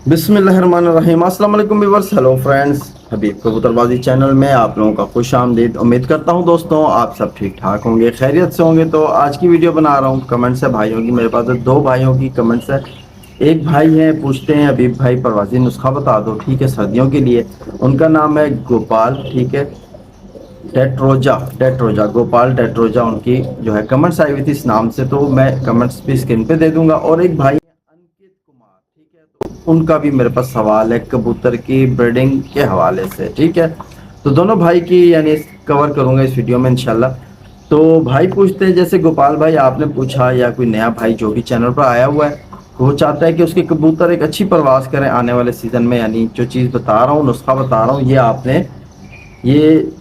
बिस्मिल्लाहिर्रहमानिर्रहीम। अस्सलाम वालेकुम व्यूअर्स, हेलो फ्रेंड्स, हबीब कबूतरबाजी चैनल में आप लोगों का खुश आमदीद। उम्मीद करता हूं दोस्तों आप सब ठीक ठाक होंगे, खैरियत से होंगे। तो आज की वीडियो बना रहा हूं कमेंट्स है भाइयों की। मेरे पास दो भाइयों की कमेंट्स है। एक भाई है, पूछते हैं हबीब भाई परवाजी नुस्खा बता दो, ठीक है, सर्दियों के लिए। उनका नाम है गोपाल, ठीक है, डेट्रोजा, डेट्रोजा, गोपाल डेट्रोजा उनकी जो है कमेंट्स आई हुई थी इस नाम से। तो मैं कमेंट्स भी स्क्रीन पे दे दूंगा। और एक भाई अंकित कुमार, ठीक है, तो उनका भी मेरे पास सवाल है कबूतर की ब्रीडिंग के हवाले से, ठीक है। तो दोनों भाई की यानी कवर करूंगा इस वीडियो में इंशाल्लाह। तो भाई पूछते हैं, जैसे गोपाल भाई आपने पूछा, या कोई नया भाई जो भी चैनल पर आया हुआ है, वो चाहता है कि उसके कबूतर एक अच्छी परवाज करें आने वाले सीजन में। यानी जो चीज़ बता रहा हूँ, नुस्खा बता रहा हूँ, ये आपने ये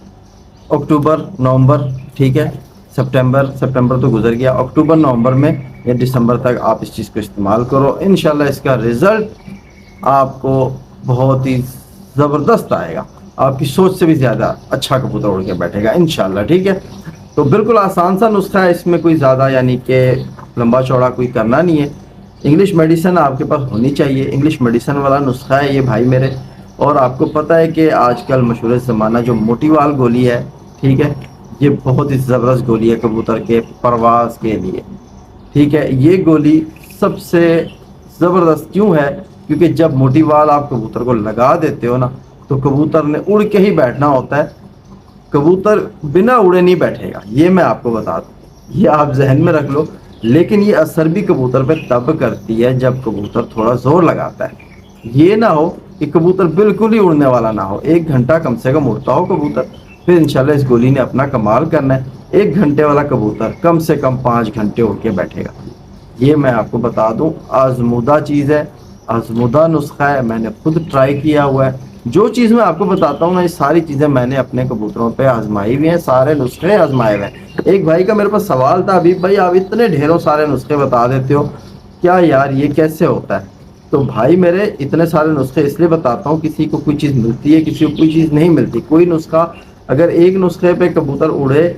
अक्टूबर नवंबर, ठीक है, सितंबर तो गुजर गया, अक्टूबर नवंबर में या दिसंबर तक आप इस चीज़ को इस्तेमाल करो। इंशाल्लाह इसका रिज़ल्ट आपको बहुत ही ज़बरदस्त आएगा। आपकी सोच से भी ज़्यादा अच्छा कबूतर उड़ के बैठेगा इंशाल्लाह, ठीक है। तो बिल्कुल आसान सा नुस्खा है, इसमें कोई ज़्यादा यानी कि लंबा चौड़ा कोई करना नहीं है। इंग्लिश मेडिसिन आपके पास होनी चाहिए, इंग्लिश मेडिसिन वाला नुस्खा है ये भाई मेरे। और आपको पता है कि आजकल मशहूर ज़माना जो मोटीवाल गोली है, ठीक है, ये बहुत ही ज़बरदस्त गोली है कबूतर के परवास के लिए, ठीक है। ये गोली सबसे ज़बरदस्त क्यों है? क्योंकि जब मोटीवाल आप कबूतर को लगा देते हो ना, तो कबूतर ने उड़ के ही बैठना होता है, कबूतर बिना उड़े नहीं बैठेगा, ये मैं आपको बता दूँ, ये आप जहन में रख लो। लेकिन ये असर भी कबूतर पे तब करती है जब कबूतर थोड़ा जोर लगाता है। ये ना हो कि कबूतर बिल्कुल ही उड़ने वाला ना हो, 1 घंटा कम से कम उड़ता हो कबूतर, फिर इंशाल्लाह इस गोली ने अपना कमाल करना है। 1 घंटे वाला कबूतर कम से कम 5 घंटे उड़ के बैठेगा। ये मैं आपको बता दूं, आजमूदा चीज़ है, आजमूदा नुस्खा है, मैंने खुद ट्राई किया हुआ है। जो चीज़ मैं आपको बताता हूँ ना, ये सारी चीज़ें मैंने अपने कबूतरों पे आजमाई हुई हैं, सारे नुस्खे आजमाए हुए हैं। एक भाई का मेरे पास सवाल था, अभी भाई आप इतने ढेरों सारे नुस्खे बता देते हो, क्या यार ये कैसे होता है? तो भाई मेरे इतने सारे नुस्खे इसलिए बताता हूँ, किसी को कोई चीज़ मिलती है, किसी को कोई चीज़ नहीं मिलती। कोई नुस्खा, अगर एक नुस्खे पे कबूतर उड़े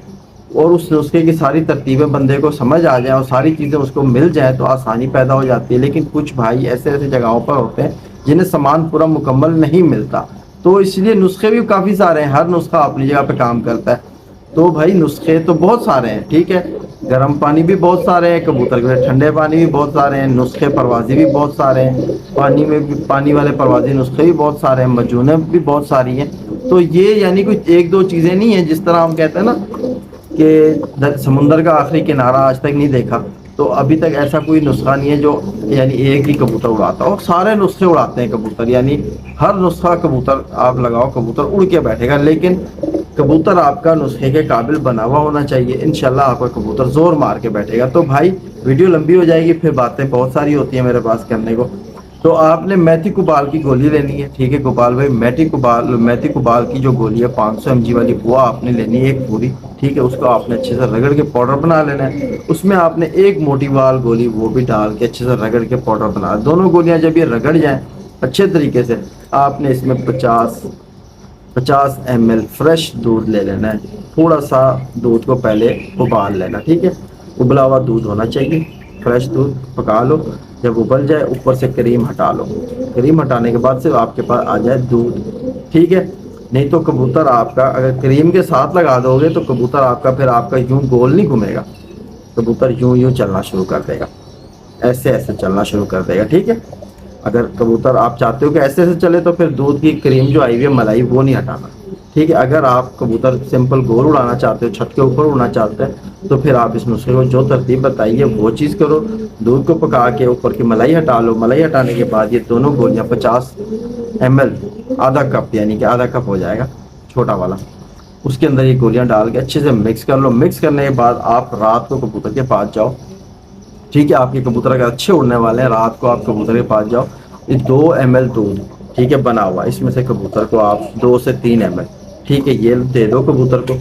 और उस नुस्खे की सारी तरतीबें बंदे को समझ आ जाए और सारी चीज़ें उसको मिल जाए, तो आसानी पैदा हो जाती है। लेकिन कुछ भाई ऐसे ऐसे जगहों पर होते हैं जिन्हें सामान पूरा मुकम्मल नहीं मिलता, तो इसलिए नुस्खे भी काफ़ी सारे हैं, हर नुस्खा अपनी जगह पे काम करता है। तो भाई नुस्खे तो बहुत सारे हैं, ठीक है, गर्म पानी भी बहुत सारे हैं कबूतर के लिए, ठंडे पानी भी बहुत सारे हैं, नुस्खे परवाजी भी बहुत सारे हैं, पानी में भी पानी वाले परवाजी नुस्खे भी बहुत सारे हैं, मजूने भी बहुत सारी हैं। तो ये यानी कुछ एक दो चीज़ें नहीं है, जिस तरह हम कहते हैं ना कि समुंदर का आखिरी किनारा आज तक नहीं देखा, तो अभी तक ऐसा कोई नुस्खा नहीं है जो यानी एक ही कबूतर उड़ाता हो। सारे नुस्खे उड़ाते हैं कबूतर, यानी हर नुस्खा कबूतर आप लगाओ कबूतर उड़ के बैठेगा। लेकिन कबूतर आपका नुस्खे के काबिल बना हुआ होना चाहिए, इंशाल्लाह आपका कबूतर जोर मार के बैठेगा। तो भाई वीडियो लंबी हो जाएगी, फिर बातें बहुत सारी होती हैं मेरे पास करने को। तो आपने मेथी कुबाल की गोली लेनी है, ठीक है गोपाल भाई, मेथी कुबाल की जो गोली है 500 mg वाली, वो आपने लेनी है एक पूरी, ठीक है। उसको आपने अच्छे से रगड़ के पाउडर बना लेना है। उसमें आपने एक मोटी वाल गोली वो भी डाल के अच्छे से रगड़ के पाउडर बना, दोनों गोलियां जब ये रगड़ जाएं अच्छे तरीके से, आपने इसमें 50 ml फ्रेश दूध ले लेना है। थोड़ा सा दूध को पहले उबाल लेना, ठीक है, उबला हुआ दूध होना चाहिए, फ्रेश दूध पका लो। जब उबल जाए ऊपर से क्रीम हटा लो, क्रीम हटाने के बाद से आपके पास आ जाए दूध, ठीक है। नहीं तो कबूतर आपका अगर क्रीम के साथ लगा दोगे तो कबूतर आपका फिर आपका यूं गोल नहीं घूमेगा, कबूतर यूं यूं चलना शुरू कर देगा, ऐसे ऐसे चलना शुरू कर देगा, ठीक है। अगर कबूतर आप चाहते हो कि ऐसे ऐसे चले, तो फिर दूध की क्रीम जो आई हुई है मलाई वो नहीं हटाना, ठीक है। अगर आप कबूतर सिंपल गोल उड़ाना चाहते हो, छत के ऊपर उड़ना चाहते हैं, तो फिर आप इस नुस्खे को जो तरतीब बताई है वो चीज़ करो। दूध को पका के ऊपर की मलाई हटा लो, मलाई हटाने के बाद ये दोनों गोलियां 50 ml, आधा कप यानी कि आधा कप हो जाएगा छोटा वाला, उसके अंदर ये गोलियां डाल के अच्छे से मिक्स कर लो। मिक्स करने के बाद आप रात को कबूतर के पास जाओ, ठीक है। आपके कबूतर अगर अच्छे उड़ने वाले हैं, रात को आप कबूतर के पास जाओ, ये 2 ml दूध, ठीक है, बना हुआ, इसमें से कबूतर को आप 2 से 3 ml, ठीक है, ये दे दो कबूतर को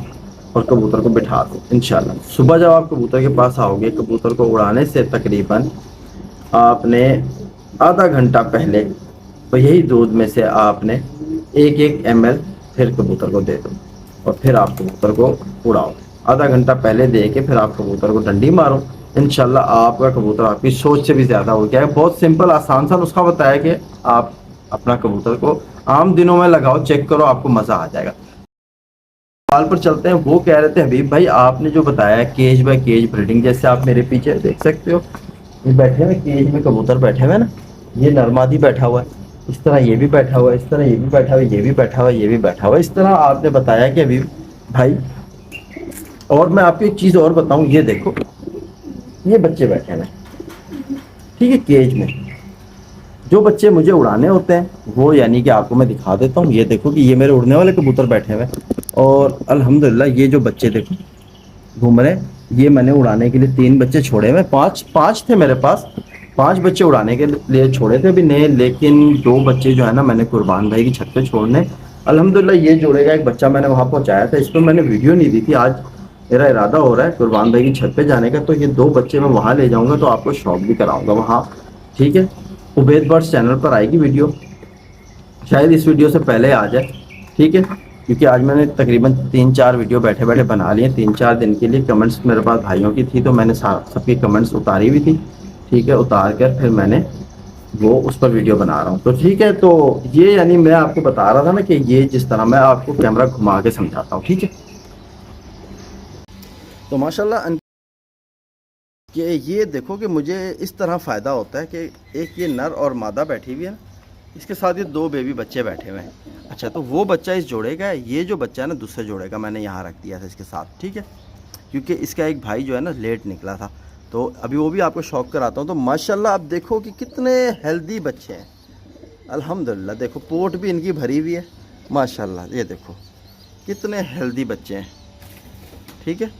और कबूतर को बिठा दो। इंशाल्लाह सुबह जब आप कबूतर के पास आओगे, कबूतर को उड़ाने से तकरीबन आपने आधा घंटा पहले तो यही दूध में से आपने 1 ml फिर कबूतर को दे दो और फिर आप कबूतर को उड़ाओ। आधा घंटा पहले दे के फिर आप कबूतर को डंडी मारो, इंशाल्लाह आपका कबूतर आपकी सोच से भी ज़्यादा हो गया है। बहुत सिंपल आसान सा नुस्खा बताया कि आप अपना कबूतर को आम दिनों में लगाओ, चेक करो, आपको मज़ा आ जाएगा। सवाल पर चलते हैं। वो कह रहे थे हबीब भाई आपने जो बताया है केज बाय केज ब्रीडिंग, जैसे आप मेरे पीछे देख सकते हो, ये बैठे हुए केज में कबूतर बैठे हुए ना, ये नरमादी बैठा हुआ है, इस तरह ये भी बैठा हुआ है, इस तरह ये भी बैठा हुआ है, ये भी बैठा हुआ है, ये भी बैठा हुआ है, इस तरह आपने बताया कि हबीब भाई। और मैं आपको एक चीज़ और बताऊं, ये देखो ये बच्चे बैठे हैं ठीक है केज में। जो बच्चे मुझे उड़ाने होते हैं वो यानी कि आपको मैं दिखा देता हूँ। ये देखो कि ये मेरे उड़ने वाले कबूतर बैठे हुए हैं और अल्हम्दुलिल्लाह ये जो बच्चे देखो घूम रहे हैं, ये मैंने उड़ाने के लिए 3 बच्चे छोड़े हुए, पाँच थे मेरे पास, 5 बच्चे उड़ाने के लिए छोड़े थे अभी नए, लेकिन 2 बच्चे जो है ना मैंने कुर्बान भाई की छत पे छोड़ने। अल्हम्दुलिल्लाह ये जोड़े का एक बच्चा मैंने वहाँ पहुँचाया था, इस पर मैंने वीडियो नहीं दी थी। आज मेरा इरादा हो रहा है कुर्बान भाई की छत पे जाने का, तो ये 2 बच्चे मैं वहाँ ले जाऊँगा, तो आपको शौक भी कराऊँगा वहाँ, ठीक है। उबैद बर्ड्स चैनल पर आएगी वीडियो, शायद इस वीडियो से पहले आ जाए, ठीक है, क्योंकि आज मैंने तकरीबन 3-4 वीडियो बैठे बैठे बना लिए 3-4 दिन के लिए। कमेंट्स मेरे पास भाइयों की थी तो मैंने सबकी कमेंट्स उतारी हुई थी, ठीक है, उतार कर फिर मैंने वो उस पर वीडियो बना रहा हूँ। तो ठीक है, तो ये यानी मैं आपको बता रहा था ना कि ये जिस तरह मैं आपको कैमरा घुमा के समझाता हूँ, ठीक है। तो माशाल्लाह कि ये देखो कि मुझे इस तरह फ़ायदा होता है कि एक ये नर और मादा बैठी हुई है ना, इसके साथ ये 2 बेबी बच्चे बैठे हुए हैं। अच्छा, तो वो बच्चा इस जोड़े का है, ये जो बच्चा है ना दूसरे जोड़े का मैंने यहाँ रख दिया था इसके साथ, ठीक है, क्योंकि इसका एक भाई जो है ना लेट निकला था, तो अभी वो भी आपको शौक कराता हूँ। तो माशाल्लाह आप देखो कि कितने हेल्दी बच्चे हैं अल्हम्दुलिल्लाह। देखो पोट भी इनकी भरी हुई है माशाल्लाह, ये देखो कितने हेल्दी बच्चे हैं, ठीक है।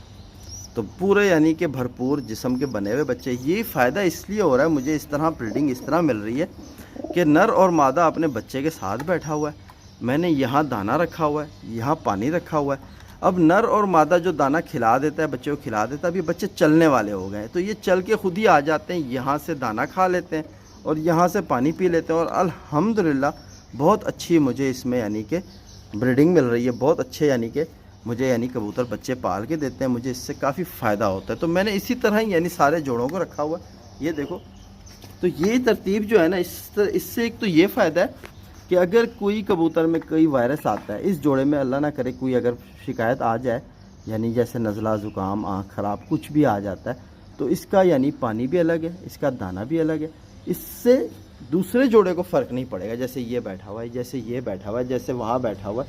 तो पूरे यानी कि भरपूर जिस्म के बने हुए बच्चे। ये फ़ायदा इसलिए हो रहा है मुझे, इस तरह ब्रीडिंग इस तरह मिल रही है कि नर और मादा अपने बच्चे के साथ बैठा हुआ है, मैंने यहाँ दाना रखा हुआ है, यहाँ पानी रखा हुआ है। अब नर और मादा जो दाना खिला देता है बच्चे को खिला देता है, अभी बच्चे चलने वाले हो गए हैं, तो ये चल के खुद ही आ जाते हैं, यहाँ से दाना खा लेते हैं और यहाँ से पानी पी लेते हैं। और अल्हम्दुलिल्लाह बहुत अच्छी मुझे इसमें यानी कि ब्रीडिंग मिल रही है, बहुत अच्छे यानी कि मुझे यानी कबूतर बच्चे पाल के देते हैं, मुझे इससे काफ़ी फ़ायदा होता है। तो मैंने इसी तरह ही यानी सारे जोड़ों को रखा हुआ है, ये देखो। तो ये तरतीब जो है ना इससे एक तो ये फ़ायदा है कि अगर कोई कबूतर में कोई वायरस आता है, इस जोड़े में अल्लाह ना करे कोई अगर शिकायत आ जाए, यानी जैसे नज़ला ज़ुकाम आँख ख़राब कुछ भी आ जाता है, तो इसका यानी पानी भी अलग है, इसका दाना भी अलग है, इससे दूसरे जोड़े को फ़र्क नहीं पड़ेगा। जैसे ये बैठा हुआ है, जैसे ये बैठा हुआ है, जैसे वहाँ बैठा हुआ है,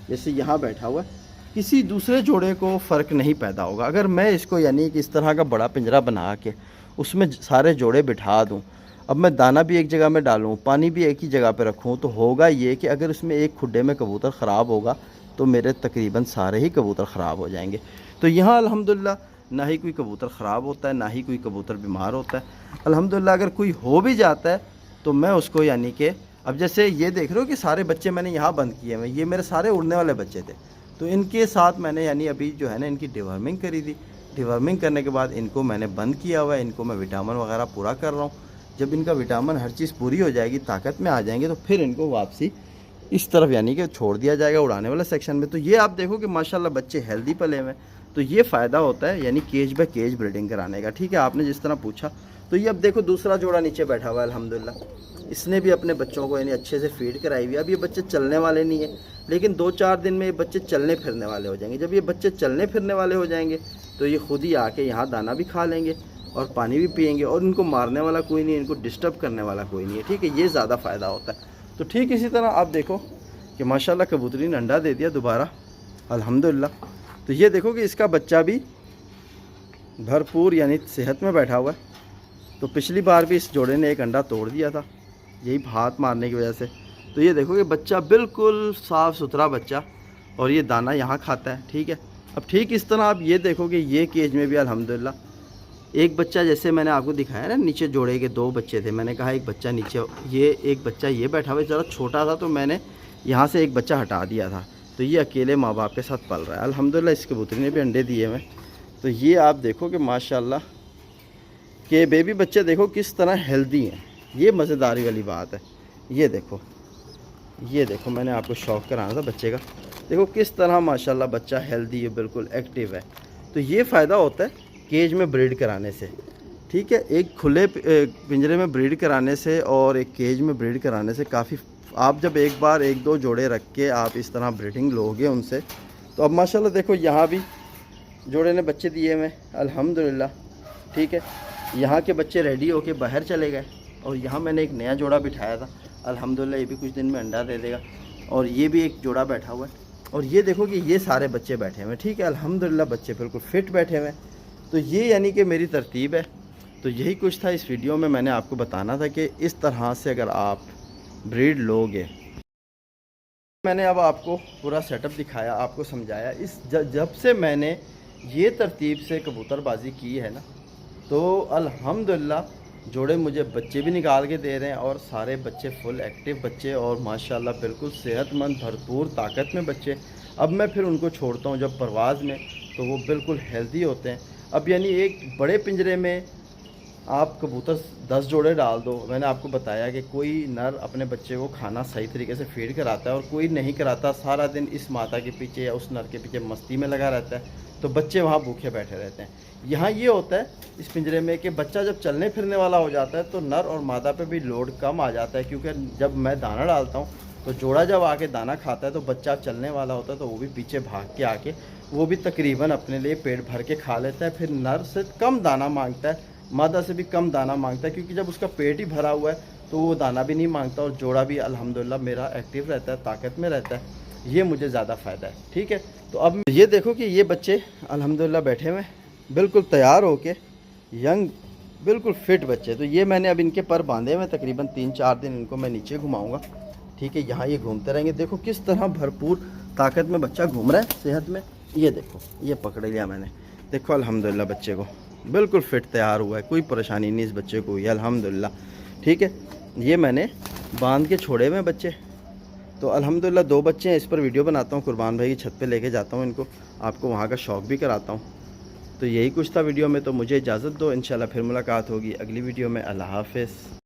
जैसे यहाँ बैठा हुआ है, किसी दूसरे जोड़े को फ़र्क नहीं पैदा होगा। अगर मैं इसको यानी कि इस तरह का बड़ा पिंजरा बना के उसमें सारे जोड़े बिठा दूँ, अब मैं दाना भी एक जगह में डालूँ, पानी भी एक ही जगह पे रखूँ, तो होगा ये कि अगर उसमें एक खुड्डे में कबूतर ख़राब होगा तो मेरे तकरीबन सारे ही कबूतर ख़राब हो जाएंगे। तो यहाँ अल्हम्दुलिल्लाह ना ही कोई कबूतर ख़राब होता है, ना ही कोई कबूतर बीमार होता है अल्हम्दुलिल्लाह। अगर कोई हो भी जाता है तो मैं उसको यानी कि अब जैसे ये देख रहे हो कि सारे बच्चे मैंने यहाँ बंद किए हुए, ये मेरे सारे उड़ने वाले बच्चे थे, तो इनके साथ मैंने यानी अभी जो है ना इनकी डिवर्मिंग करी थी। डिवर्मिंग करने के बाद इनको मैंने बंद किया हुआ है, इनको मैं विटामिन वगैरह पूरा कर रहा हूँ। जब इनका विटामिन हर चीज़ पूरी हो जाएगी, ताकत में आ जाएंगे, तो फिर इनको वापसी इस तरफ यानी कि छोड़ दिया जाएगा उड़ाने वाला सेक्शन में। तो ये आप देखो कि माशाल्लाह बच्चे हेल्दी पले हुए। तो ये फ़ायदा होता है यानी केज बाय केज ब्रीडिंग कराने का, ठीक है। आपने जिस तरह पूछा, तो ये अब देखो दूसरा जोड़ा नीचे बैठा हुआ है अल्हम्दुलिल्लाह, इसने भी अपने बच्चों को यानी अच्छे से फीड कराई हुई है। अब ये बच्चे चलने वाले नहीं है, लेकिन 2-4 दिन में ये बच्चे चलने फिरने वाले हो जाएंगे। जब ये बच्चे चलने फिरने वाले हो जाएंगे तो ये खुद ही आके यहाँ दाना भी खा लेंगे और पानी भी पियेंगे, और इनको मारने वाला कोई नहीं, इनको डिस्टर्ब करने वाला कोई नहीं है, ठीक है। ये ज़्यादा फ़ायदा होता है। तो ठीक इसी तरह आप देखो कि माशाल्लाह कबूतरी ने अंडा दे दिया दोबारा अल्हम्दुलिल्लाह। तो ये देखो कि इसका बच्चा भी भरपूर यानी सेहत में बैठा हुआ है। तो पिछली बार भी इस जोड़े ने एक अंडा तोड़ दिया था यही हाथ मारने की वजह से। तो ये देखो कि बच्चा बिल्कुल साफ़ सुथरा बच्चा, और ये दाना यहाँ खाता है, ठीक है। अब ठीक इस तरह आप ये देखो कि ये केज में भी अल्हम्दुलिल्लाह एक बच्चा, जैसे मैंने आपको दिखाया ना नीचे जोड़े के 2 बच्चे थे, मैंने कहा एक बच्चा नीचे, ये एक बच्चा ये बैठा हुआ ज़रा छोटा था, तो मैंने यहाँ से एक बच्चा हटा दिया था। तो ये अकेले माँ बाप के साथ पल रहा है अल्हम्दुलिल्लाह। इस कबूतरी ने भी अंडे दिए हुए। तो ये आप देखो कि माशाल्लाह कि बेबी बच्चे देखो किस तरह हेल्दी हैं, ये मज़ेदारी वाली बात है। ये देखो मैंने आपको शौक़ कराना था बच्चे का, देखो किस तरह माशाल्लाह बच्चा हेल्दी है, बिल्कुल एक्टिव है। तो ये फ़ायदा होता है केज में ब्रीड कराने से ٹھیک ہے، ایک کھلے پنجرے میں بریڈ کرانے سے اور ایک کیج میں بریڈ کرانے سے کافی، آپ جب ایک بار ایک دو جوڑے رکھ کے آپ اس طرح بریڈنگ لوگے ان سے، تو اب ماشاءاللہ دیکھو یہاں بھی جوڑے نے بچے دیے میں الحمدللہ. ٹھیک ہے، یہاں کے بچے ریڈی ہو کے باہر چلے گئے اور یہاں میں نے ایک نیا جوڑا بٹھایا تھا الحمدللہ، یہ بھی کچھ دن میں انڈا دے دے گا. اور یہ بھی ایک جوڑا بیٹھا ہوا ہے. اور یہ دیکھو کہ یہ سارے بچے بیٹھے ہوئے ہیں. ٹھیک ہے، الحمدللہ بچے بالکل فٹ بیٹھے ہوئے ہیں. تو یہ یعنی کہ میری ترتیب ہے. تو یہی کچھ تھا اس ویڈیو میں نے آپ کو بتانا تھا کہ اس طرح سے اگر آپ بریڈ لوگے. میں نے اب آپ کو پورا سیٹ اپ دکھایا، آپ کو سمجھایا. اس جب سے میں نے یہ ترتیب سے کبوتر بازی کی ہے نا، تو الحمدللہ جوڑے مجھے بچے بھی نکال کے دے رہے ہیں اور سارے بچے فل ایکٹیو بچے اور ماشاءاللہ بالکل صحت مند بھرپور طاقت میں بچے. اب میں پھر ان کو چھوڑتا ہوں جب پرواز میں تو وہ بالکل ہیلدی ہوتے ہیں. اب یعنی ایک بڑے پنجرے میں آپ کبوتر 10 جوڑے ڈال دو. میں نے آپ کو بتایا کہ کوئی نر اپنے بچے کو کھانا صحیح طریقے سے فیڈ کراتا ہے اور کوئی نہیں کراتا، سارا دن اس ماتا کے پیچھے یا اس نر کے پیچھے مستی میں لگا رہتا ہے، تو بچے وہاں بھوکے بیٹھے رہتے ہیں. یہاں یہ ہوتا ہے اس پنجرے میں کہ بچہ جب چلنے پھرنے والا ہو جاتا ہے تو نر اور مادہ پہ بھی لوڈ کم آ جاتا ہے، کیونکہ جب میں دانہ ڈالتا ہوں تو جوڑا جب آ کے دانہ کھاتا ہے تو بچہ چلنے والا ہوتا ہے تو وہ بھی پیچھے بھاگ کے آ کے وہ بھی تقریباً اپنے لیے پیٹ بھر کے کھا لیتا ہے. پھر نر سے کم دانہ مانگتا ہے، مادہ سے بھی کم دانہ مانگتا ہے، کیونکہ جب اس کا پیٹ ہی بھرا ہوا ہے تو وہ دانہ بھی نہیں مانگتا. اور جوڑا بھی الحمدللہ میرا ایکٹیو رہتا ہے، طاقت میں رہتا ہے. یہ مجھے زیادہ فائدہ ہے. ٹھیک ہے، تو اب یہ دیکھو کہ یہ بچے الحمدللہ بیٹھے ہوئے بالکل تیار ہو کے، ینگ بالکل فٹ بچے. تو یہ میں نے اب ان کے پر باندھے ہوئے تقریباً 3-4 دن ان کو میں نیچے گھماؤں گا. ٹھیک ہے، یہاں یہ گھومتے رہیں گے. دیکھو کس طرح بھرپور طاقت میں بچہ گھوم رہا ہے صحت میں. یہ دیکھو، یہ پکڑ لیا میں نے. دیکھو الحمدللہ بچے کو بالکل فٹ تیار ہوا ہے، کوئی پریشانی نہیں اس بچے کو ہوئی الحمدللہ. ٹھیک ہے، یہ میں نے باندھ کے چھوڑے ہوئے بچے. تو الحمدللہ 2 بچے ہیں. اس پر ویڈیو بناتا ہوں، قربان بھائی کی چھت پہ لے کے جاتا ہوں ان کو، آپ کو وہاں کا شوق بھی کراتا ہوں. تو یہی کچھ تھا ویڈیو میں. تو مجھے اجازت دو، انشاءاللہ پھر ملاقات ہوگی اگلی ویڈیو میں. اللہ حافظ.